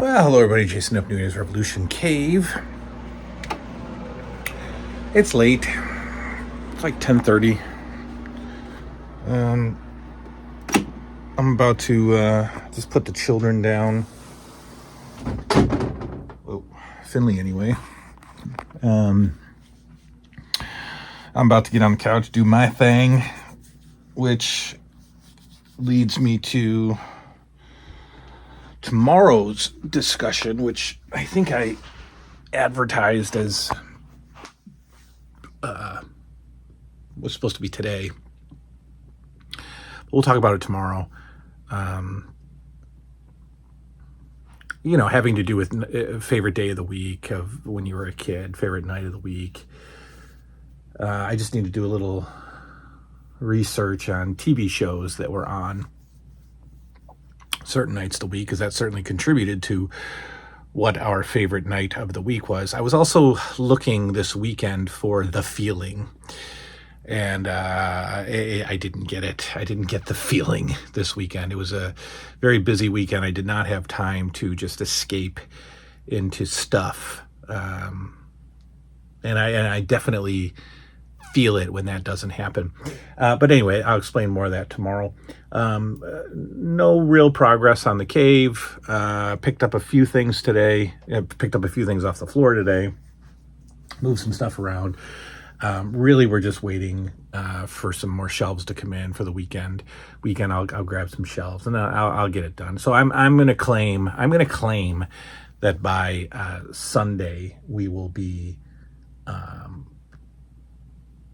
Well, hello everybody, Jason up, New Year's Revolution Cave. It's late. It's like 10:30. I'm about to just put the children down. Oh, Finley anyway. I'm about to get on the couch, do my thing, which leads me to tomorrow's discussion, which I think I advertised as was supposed to be today. We'll talk about it tomorrow. Having to do with favorite day of the week of when you were a kid, favorite night of the week. I just need to do a little research on TV shows that were on certain nights of the week, because that certainly contributed to what our favorite night of the week was. I was also looking this weekend for The Feeling, and I didn't get it. I didn't get The Feeling this weekend. It was a very busy weekend. I did not have time to just escape into stuff, and I definitely feel it when that doesn't happen. But anyway, I'll explain more of that tomorrow. No real progress on the cave. Picked up a few things today. Picked up a few things off the floor today. Moved some stuff around. Really, we're just waiting for some more shelves to come in for the weekend. I'll grab some shelves and I'll get it done. So I'm going to claim that by Sunday we will be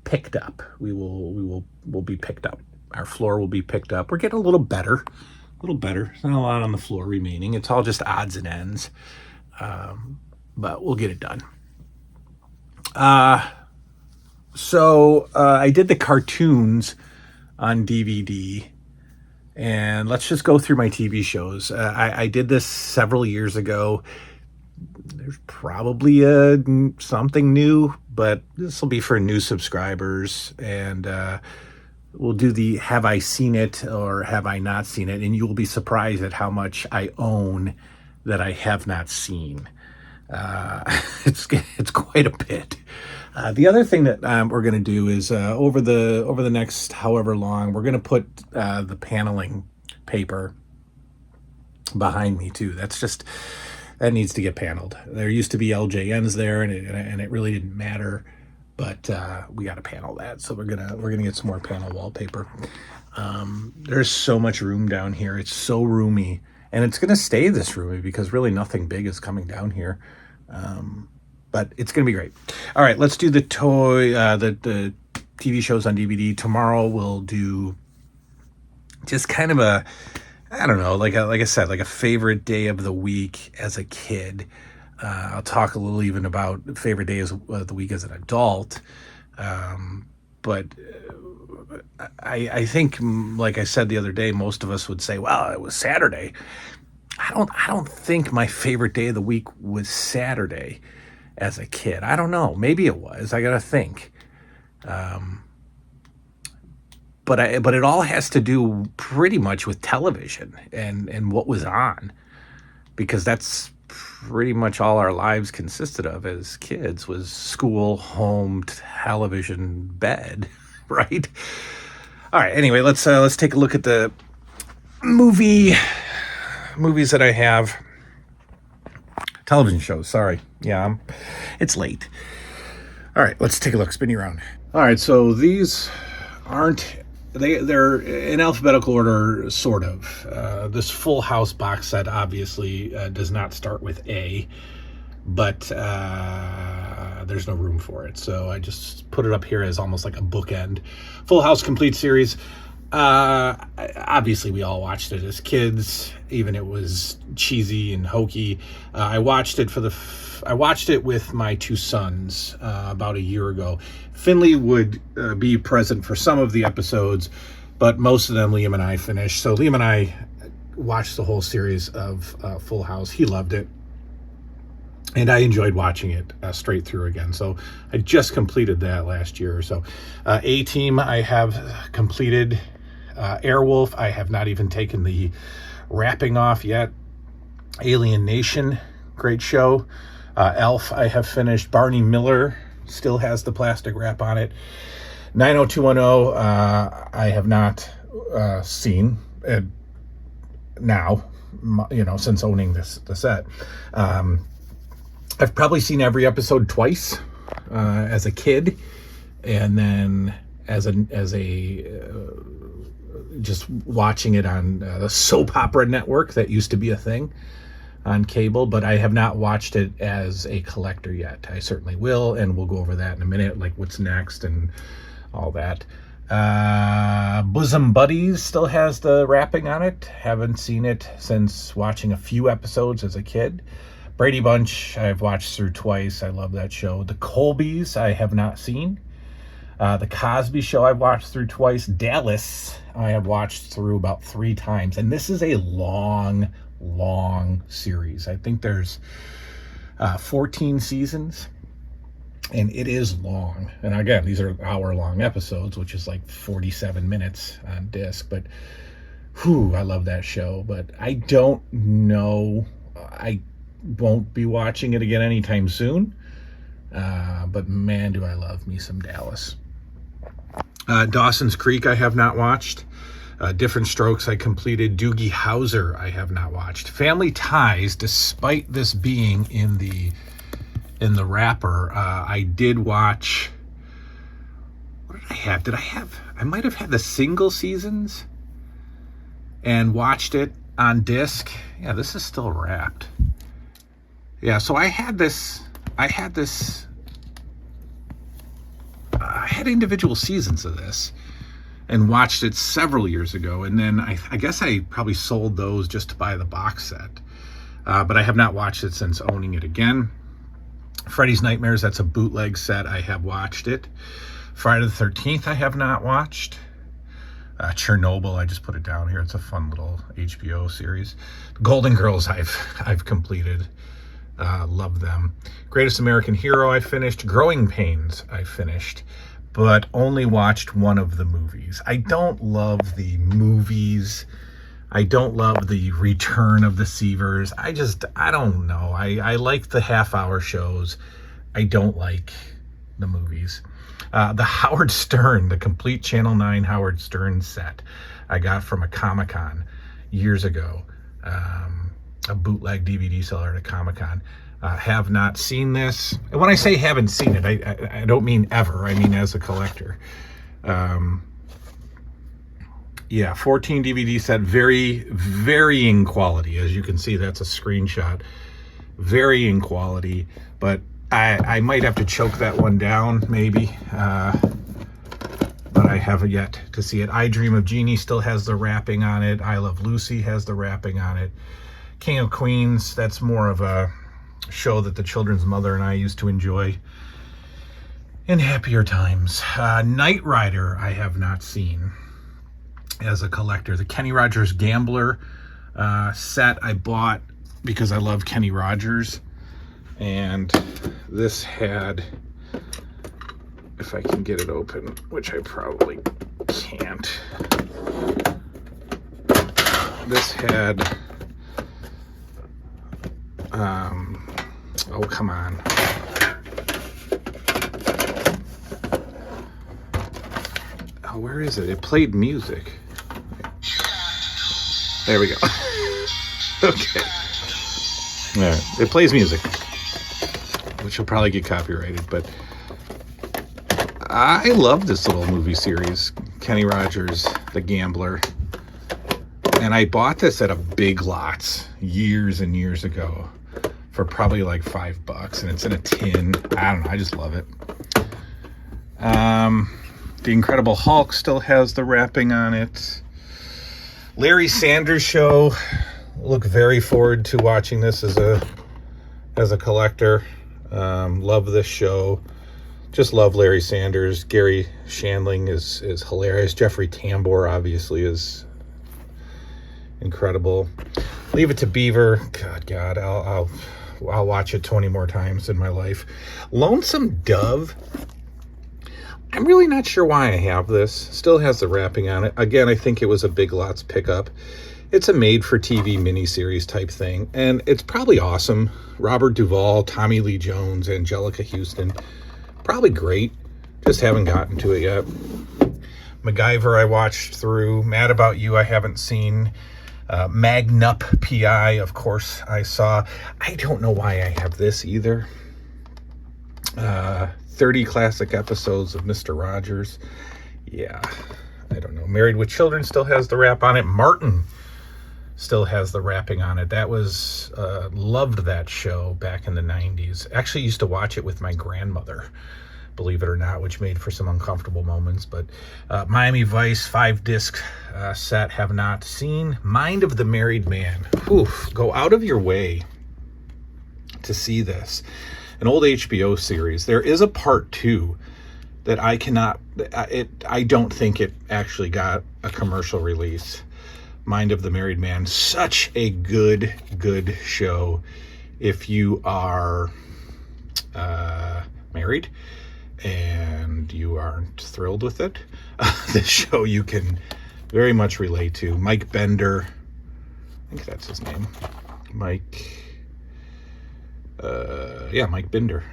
picked up. We'll be picked up. Our floor will be picked up. We're getting a little better. There's not a lot on the floor remaining. It's all just odds and ends. But we'll get it done. So I did the cartoons on DVD, and let's just go through my TV shows. I did this several years ago. There's probably something new, but this will be for new subscribers, and we'll do the have I seen it or have I not seen it, and you will be surprised at how much I own that I have not seen. It's quite a bit. The other thing that we're going to do is over the next however long, we're going to put the paneling paper behind me too. That needs to get paneled. There used to be LJNs there, and it really didn't matter, but we got to panel that. So we're gonna get some more panel wallpaper. There's so much room down here. It's so roomy, and it's gonna stay this roomy because really nothing big is coming down here. But it's gonna be great. All right, let's do the the TV shows on DVD. Tomorrow we'll do just kind of a, I don't know, like I said, like a favorite day of the week as a kid. I'll talk a little even about favorite days of the week as an adult. But I think, like I said the other day, most of us would say, well, it was Saturday. I don't think my favorite day of the week was Saturday as a kid. I don't know. Maybe it was. I got to think. But it all has to do pretty much with television and what was on, because that's pretty much all our lives consisted of as kids was school, home, television, bed, right? All right. Anyway, let's take a look at the movies that I have. Television shows. Sorry. Yeah, it's late. All right. Let's take a look. Spin you around. All right. So these aren't. They're in alphabetical order, sort of. This Full House box set obviously does not start with A, but there's no room for it. So I just put it up here as almost like a bookend. Full House Complete Series. Obviously we all watched it as kids, even it was cheesy and hokey. I watched it with my two sons about a year ago. Finley would be present for some of the episodes, but most of them Liam and I finished. So Liam and I watched the whole series of Full House. He loved it, and I enjoyed watching it straight through again. So I just completed that last year or so. A-Team I have completed. Airwolf I have not even taken the wrapping off yet. Alien Nation, great show. Elf, I have finished. Barney Miller still has the plastic wrap on it. 90210, I have not seen now, since owning the set. I've probably seen every episode twice as a kid, and then as a just watching it on the soap opera network that used to be a thing on cable, but I have not watched it as a collector yet. I certainly will, and we'll go over that in a minute, like what's next and all that. Bosom Buddies still has the wrapping on it. Haven't seen it since watching a few episodes as a kid. Brady Bunch, I've watched through twice. I love that show. The Colbys, I have not seen. The Cosby Show, I've watched through twice. Dallas, I have watched through about 3 times. And this is a long series. I think there's 14 seasons. And it is long. And again, these are hour-long episodes, which is like 47 minutes on disc. But, I love that show. But I don't know. I won't be watching it again anytime soon. But man, do I love me some Dallas. Dawson's Creek, I have not watched. Different Strokes, I completed. Doogie Howser, I have not watched. Family Ties, despite this being in the wrapper, I did watch. What did I have? I might have had the single seasons and watched it on disc. Yeah, this is still wrapped. Yeah, so I had individual seasons of this and watched it several years ago, and then I guess I probably sold those just to buy the box set, but I have not watched it since owning it again. Freddy's Nightmares, that's a bootleg set. I have watched it. Friday the 13th, I have not watched. Chernobyl, I just put it down here. It's a fun little HBO series. Golden Girls, I've completed. Love them. Greatest American Hero, I finished. Growing Pains, I finished, but only watched one of the movies. I don't love the movies. I don't love the Return of the Seavers. I don't know. I like the half-hour shows. I don't like the movies. The Howard Stern, the complete Channel 9 Howard Stern set, I got from a Comic-Con years ago. A bootleg DVD seller at a Comic-Con. Have not seen this. And when I say haven't seen it, I don't mean ever. I mean as a collector. 14 DVD set, very varying quality. As you can see, that's a screenshot. Varying quality, but I might have to choke that one down, maybe. But I haven't yet to see it. I Dream of Jeannie still has the wrapping on it. I Love Lucy has the wrapping on it. King of Queens, that's more of a show that the children's mother and I used to enjoy in happier times. Knight Rider, I have not seen as a collector. The Kenny Rogers Gambler set I bought because I love Kenny Rogers. And this had, if I can get it open, which I probably can't, this had, oh, come on. Oh, where is it? It played music. There we go. Okay. All right. It plays music, which will probably get copyrighted, but I love this little movie series, Kenny Rogers, The Gambler. And I bought this at a Big Lots years and years ago for probably like $5, and it's in a tin. I don't know, I just love it. The Incredible Hulk still has the wrapping on it. Larry Sanders Show. Look very forward to watching this as a collector. Love this show. Just love Larry Sanders. Gary Shandling is hilarious. Jeffrey Tambor obviously is incredible. Leave It to Beaver. God, I'll watch it 20 more times in my life. Lonesome Dove. I'm really not sure why I have this. Still has the wrapping on it. Again, I think it was a Big Lots pickup. It's a made-for-TV miniseries type thing, and it's probably awesome. Robert Duvall, Tommy Lee Jones, Angelica Houston, probably great. Just haven't gotten to it yet. MacGyver I watched through. Mad About You I haven't seen. Magnup PI, of course, I saw. I don't know why I have this either. 30 classic episodes of Mr. Rogers. Yeah, I don't know. Married with Children still has the wrap on it. Martin still has the wrapping on it. That was, loved that show back in the 90s. Actually used to watch it with my grandmother, believe it or not, which made for some uncomfortable moments. But Miami Vice 5-disc set, have not seen. Mind of the Married Man. Oof, go out of your way to see this. An old HBO series. There is a part 2 that I don't think it actually got a commercial release. Mind of the Married Man. Such a good show if you are married and you aren't thrilled with it. This show you can very much relate to. Mike Bender, I think that's his name. Mike Bender.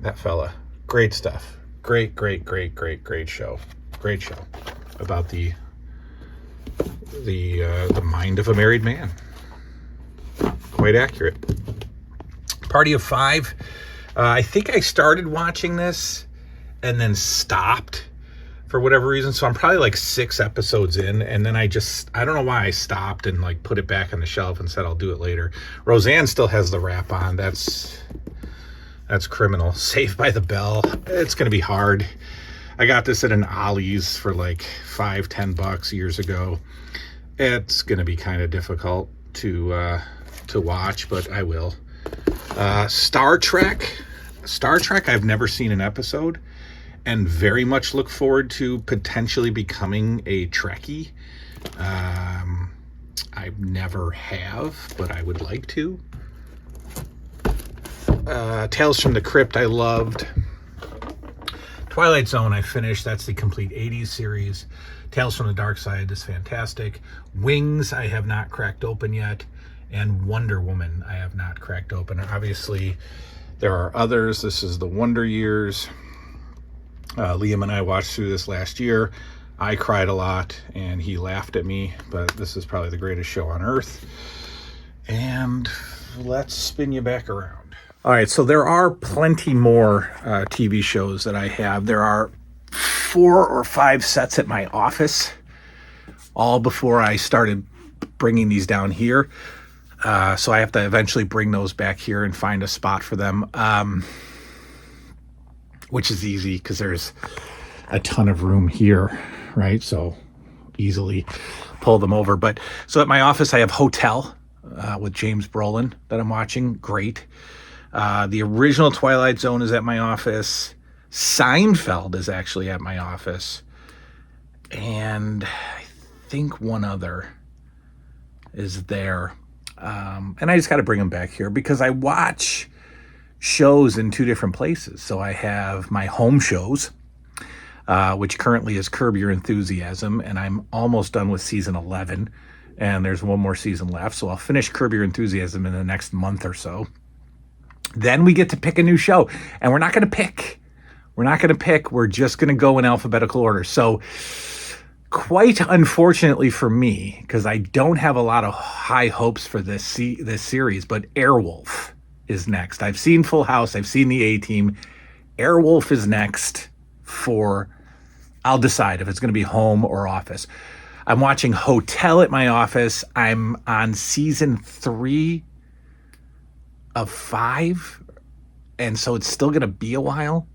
That fella. Great stuff. Great show. Great show about the mind of a married man. Quite accurate. Party of Five. I think I started watching this and then stopped for whatever reason. So I'm probably like 6 episodes in, and then I don't know why I stopped and like put it back on the shelf and said I'll do it later. Roseanne still has the wrap on. That's criminal. Saved by the Bell. It's going to be hard. I got this at an Ollie's for like $5-10 years ago. It's going to be kind of difficult to watch, but I will. Star Trek. I've never seen an episode, and very much look forward to potentially becoming a Trekkie. I never have, but I would like to. Tales from the Crypt I loved. Twilight Zone I finished. That's the complete 80s series. Tales from the Dark Side is fantastic. Wings I have not cracked open yet. And Wonder Woman I have not cracked open. Obviously, there are others. This is the Wonder Years. Liam and I watched through this last year. I cried a lot, and he laughed at me, but this is probably the greatest show on earth. And let's spin you back around. All right, so there are plenty more TV shows that I have. There are 4 or 5 sets at my office, all before I started bringing these down here. So I have to eventually bring those back here and find a spot for them, which is easy because there's a ton of room here, right? So easily pull them over. But so at my office, I have Hotel with James Brolin that I'm watching. Great. The original Twilight Zone is at my office. Seinfeld is actually at my office. And I think one other is there. And I just got to bring them back here because I watch shows in 2 different places. So I have my home shows, which currently is Curb Your Enthusiasm, and I'm almost done with season 11, and there's one more season left. So I'll finish Curb Your Enthusiasm in the next month or so. Then we get to pick a new show, and we're not going to pick. We're just going to go in alphabetical order. So quite unfortunately for me, because I don't have a lot of high hopes for this series, but Airwolf is next. I've seen Full House. I've seen the A-Team. Airwolf is next I'll decide if it's going to be home or office. I'm watching Hotel at my office. I'm on season 3 of 5, and so it's still going to be a while,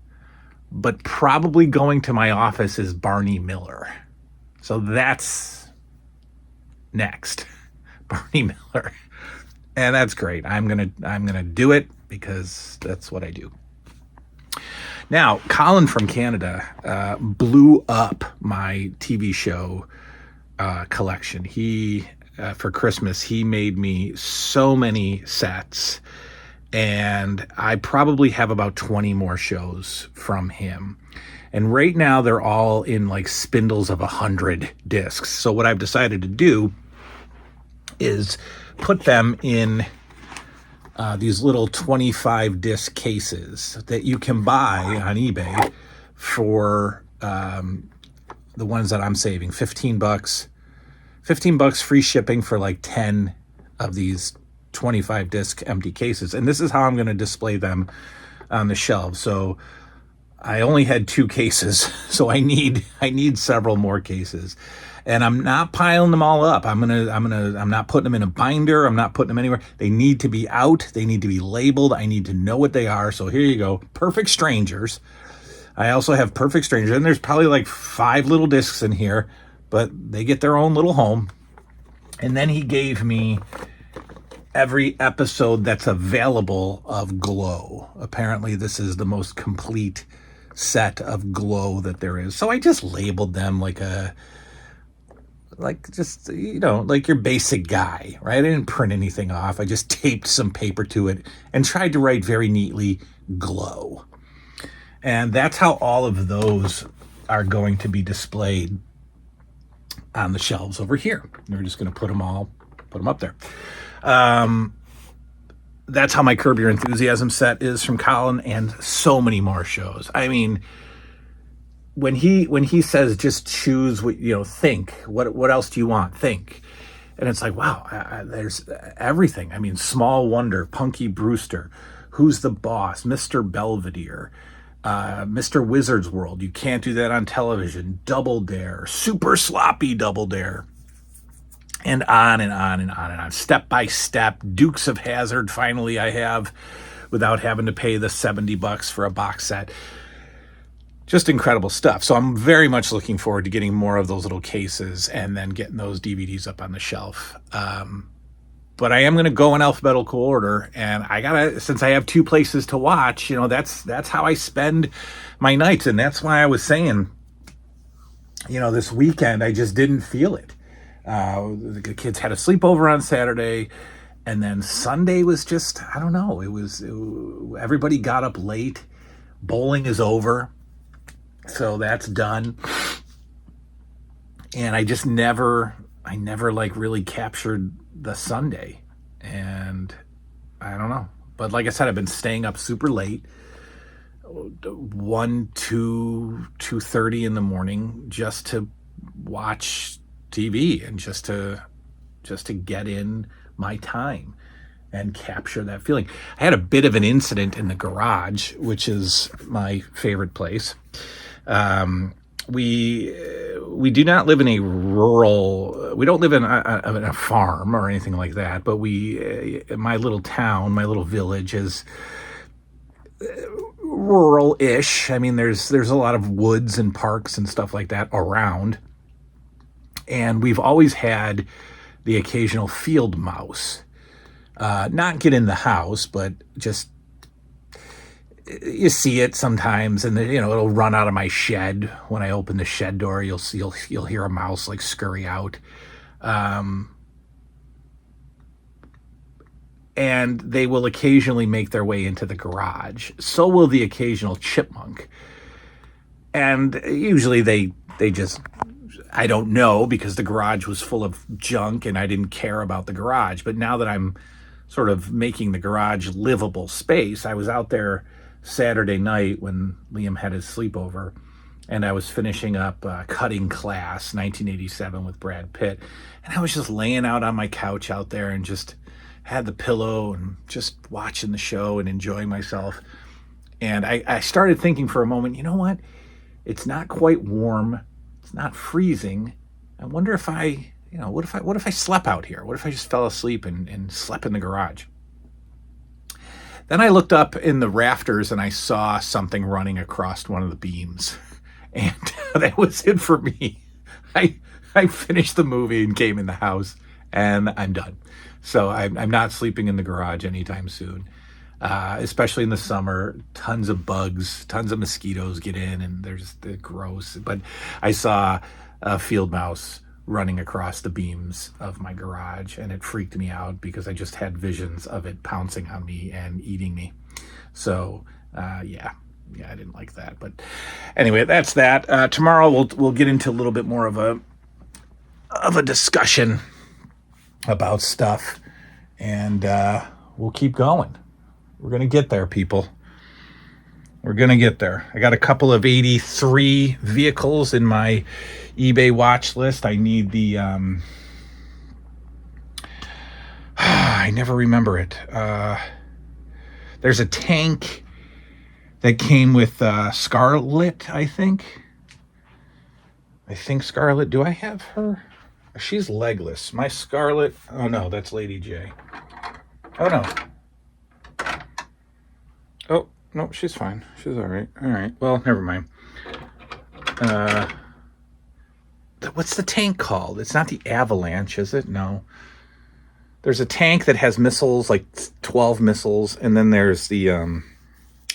but probably going to my office is Barney Miller. So that's next. Barney Miller. And that's great. I'm going to do it because that's what I do. Now, Colin from Canada blew up my TV show collection. He for Christmas, he made me so many sets, and I probably have about 20 more shows from him. And right now they're all in like spindles of 100 discs. So what I've decided to do is put them in these little 25 disc cases that you can buy on eBay for the ones that I'm saving, 15 bucks. 15 bucks free shipping for like 10 of these 25 disc empty cases. And this is how I'm going to display them on the shelves. So I only had 2 cases, so I need several more cases. And I'm not piling them all up. I'm not putting them in a binder. I'm not putting them anywhere. They need to be out. They need to be labeled. I need to know what they are. So here you go. Perfect Strangers. I also have Perfect Strangers. And there's probably like 5 little discs in here, but they get their own little home. And then he gave me every episode that's available of Glow. Apparently this is the most complete set of Glow that there is. So I just labeled them like just, like your basic guy, right? I didn't print anything off. I just taped some paper to it and tried to write very neatly Glow. And that's how all of those are going to be displayed on the shelves over here. We're just going to put them up there. That's how my Curb Your Enthusiasm set is from Colin, and so many more shows. I mean, when he says just choose what, think, what else do you want? Think. And it's like, wow, there's everything. I mean, Small Wonder, Punky Brewster, Who's the Boss, Mr. Belvedere, Mr. Wizard's World. You can't do that on television. Double Dare, Super Sloppy Double Dare. And on and on and on and on. Step by Step, Dukes of Hazzard, finally I have, without having to pay the $70 for a box set. Just incredible stuff. So I'm very much looking forward to getting more of those little cases and then getting those DVDs up on the shelf. But I am going to go in alphabetical order, and since I have 2 places to watch, that's how I spend my nights. And that's why I was saying, this weekend, I just didn't feel it. The kids had a sleepover on Saturday, and then Sunday was just, I don't know, everybody got up late. Bowling is over, so that's done. And I never like really captured the Sunday, and I don't know. But like I said, I've been staying up super late, 1, 2, 2:30 in the morning, just to watch TV and just to get in my time and capture that feeling. I had a bit of an incident in the garage, which is my favorite place. We do not live in a rural, we don't live in a farm or anything like that, but my little town, my little village is rural-ish. I mean, there's a lot of woods and parks and stuff like that around. And we've always had the occasional field mouse. Not get in the house, but just, you see it sometimes, and it'll run out of my shed. When I open the shed door, you'll hear a mouse like scurry out. And they will occasionally make their way into the garage. So will the occasional chipmunk. And usually they just, I don't know, because the garage was full of junk and I didn't care about the garage. But now that I'm sort of making the garage livable space, I was out there Saturday night when Liam had his sleepover, and I was finishing up Cutting Class, 1987 with Brad Pitt. And I was just laying out on my couch out there and just had the pillow and just watching the show and enjoying myself. And I started thinking for a moment, you know what? It's not quite warm. It's not freezing. I wonder if what if I slept out here? What if I just fell asleep and slept in the garage? Then I looked up in the rafters and I saw something running across one of the beams. And that was it for me. I finished the movie and came in the house, and I'm done. So I'm not sleeping in the garage anytime soon. Especially in the summer, tons of bugs, tons of mosquitoes get in, and they're gross. But I saw a field mouse running across the beams of my garage, and it freaked me out because I just had visions of it pouncing on me and eating me. So, yeah, yeah, I didn't like that. But anyway, that's that. Tomorrow we'll get into a little bit more of a discussion about stuff, and we'll keep going. We're gonna get there, people. We're gonna get there. I got a couple of 83 vehicles in my eBay watch list. I need the I never remember it. There's a tank that came with Scarlett, I think. Scarlett. Do I have her? She's legless. My Scarlett. Oh no, that's Lady J. Oh no. Oh no, she's fine. She's all right. All right. Well, never mind. What's the tank called? It's not the Avalanche, is it? No. There's a tank that has missiles, like 12 missiles, and then there's the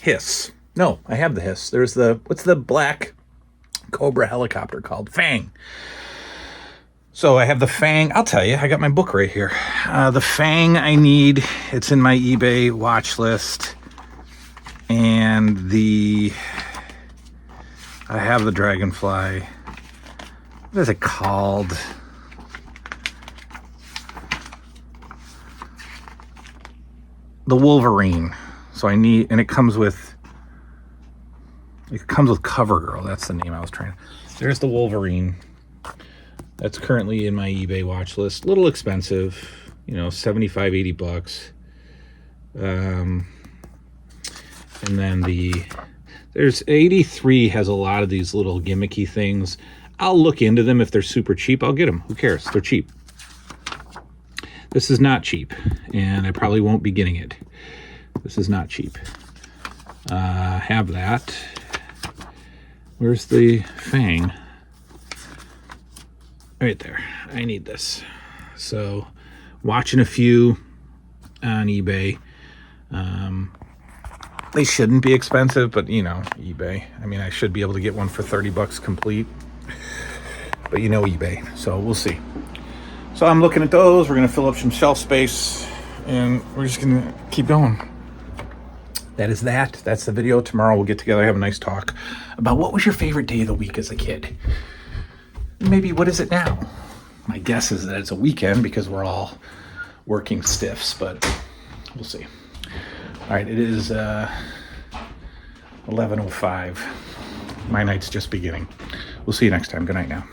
Hiss. No, I have the Hiss. There's what's the black Cobra helicopter called? Fang. So I have the Fang. I'll tell you, I got my book right here. The Fang I need. It's in my eBay watch list. And I have the Dragonfly. What is it called? The Wolverine. So I need, and it comes with CoverGirl. That's the name I was trying to. There's the Wolverine. That's currently in my eBay watch list. A little expensive, 75, 80 bucks. And then there's 83 has a lot of these little gimmicky things. I'll look into them. If they're super cheap, I'll get them. Who cares? They're cheap. This is not cheap, and I probably won't be getting it. This is not cheap. Have that. Where's the Fang? Right there. I need this. So, watching a few on eBay. They shouldn't be expensive, but eBay. I mean, I should be able to get one for 30 bucks complete. But eBay. So we'll see. So I'm looking at those. We're going to fill up some shelf space, and we're just going to keep going. That's the video. Tomorrow we'll get together, have a nice talk about what was your favorite day of the week as a kid. Maybe what is it now? My guess is that it's a weekend because we're all working stiffs, but we'll see. All right, it is 11:05. My night's just beginning. We'll see you next time. Good night now.